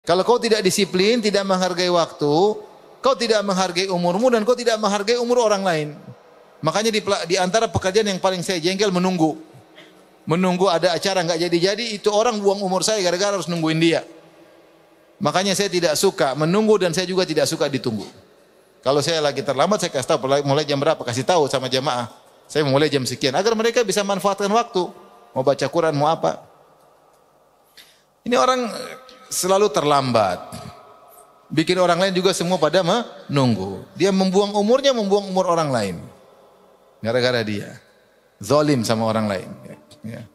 Kalau kau tidak disiplin, tidak menghargai waktu, kau tidak menghargai umurmu dan kau tidak menghargai umur orang lain. Makanya di antara pekerjaan yang paling saya jengkel menunggu. Menunggu ada acara nggak jadi-jadi, itu orang buang umur saya gara-gara harus nungguin dia. Makanya saya tidak suka menunggu dan saya juga tidak suka ditunggu. Kalau saya lagi terlambat, saya kasih tahu mulai jam berapa, kasih tahu sama jamaah. Saya mulai jam sekian agar mereka bisa manfaatkan waktu. Mau baca Quran, mau apa. Ini orang selalu terlambat. Bikin orang lain juga semua pada menunggu. Dia membuang umurnya, membuang umur orang lain. Gara-gara dia. Zalim sama orang lain. Ya.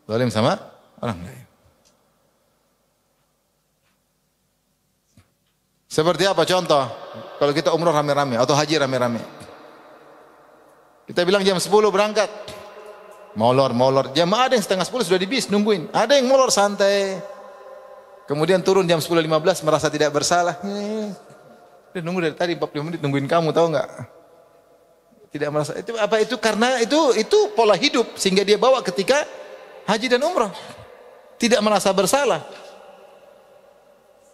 Zalim sama orang lain. Seperti apa contoh? Kalau kita umroh rame-rame atau haji rame-rame. Kita bilang jam 10 berangkat. Molor. Jamaah ada yang setengah 10 sudah di bis nungguin. Ada yang molor santai. Kemudian turun jam 10.15 merasa tidak bersalah. Dia nunggu dari tadi 45 menit nungguin kamu, tahu enggak? Tidak merasa. Itu apa itu? Karena itu pola hidup sehingga dia bawa ketika haji dan umrah. Tidak merasa bersalah.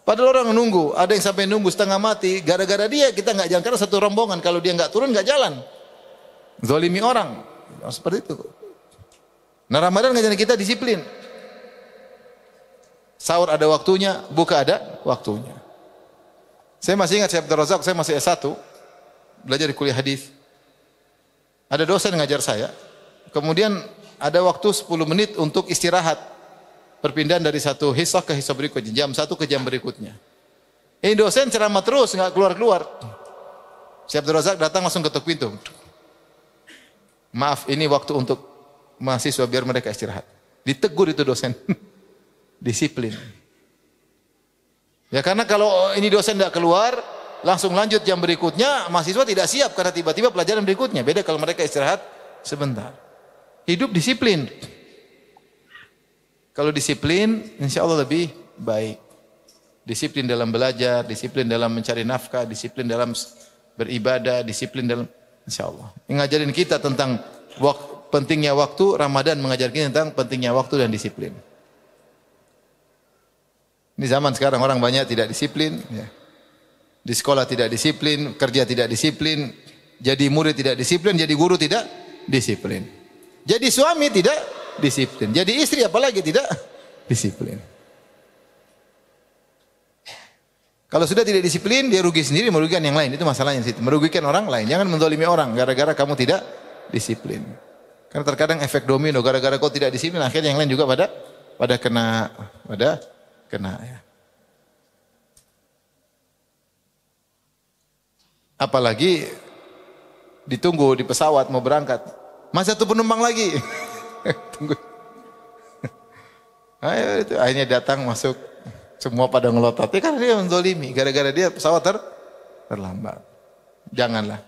Padahal orang nunggu, ada yang sampai nunggu setengah mati, gara-gara dia kita nggak jalan karena satu rombongan. Kalau dia nggak turun nggak jalan, zalimi orang, seperti itu. Nah Ramadan ngajarin kita disiplin. Sahur ada waktunya, buka ada waktunya. Saya masih ingat Syekh Abdul Razak, saya masih S1, belajar di kuliah hadis. Ada dosen ngajar saya, kemudian ada waktu 10 menit untuk istirahat. Perpindahan dari satu hisah ke hisah berikutnya, jam 1 ke jam berikutnya. Ini dosen ceramah terus, nggak keluar-keluar. Syekh Abdul Razak datang langsung ketuk pintu. Maaf, ini waktu untuk mahasiswa biar mereka istirahat. Ditegur itu dosen. Disiplin. Ya karena kalau ini dosen tidak keluar, langsung lanjut jam berikutnya, mahasiswa tidak siap karena tiba-tiba pelajaran berikutnya. Beda kalau mereka istirahat sebentar. Hidup disiplin. Kalau disiplin, insya Allah lebih baik. Disiplin dalam belajar, disiplin dalam mencari nafkah, disiplin dalam beribadah, disiplin dalam, insya Allah. Ngajarin kita tentang pentingnya waktu, Ramadan mengajar kita tentang pentingnya waktu dan disiplin. Ini zaman sekarang orang banyak tidak disiplin. Ya. Di sekolah tidak disiplin, kerja tidak disiplin, jadi murid tidak disiplin, jadi guru tidak disiplin. Jadi suami tidak disiplin. Jadi istri apalagi tidak disiplin. Kalau sudah tidak disiplin, dia rugi sendiri, merugikan yang lain. Itu masalahnya situ. Merugikan orang lain. Jangan menzalimi orang gara-gara kamu tidak disiplin. Karena terkadang efek domino, gara-gara kau tidak disiplin, akhirnya yang lain juga pada kena ya. Apalagi ditunggu di pesawat mau berangkat. Masih satu penumpang lagi. Tunggu. Ayo, itu akhirnya datang masuk semua pada ngelotot. Karena dia menzalimi, gara-gara dia pesawat terlambat. Janganlah.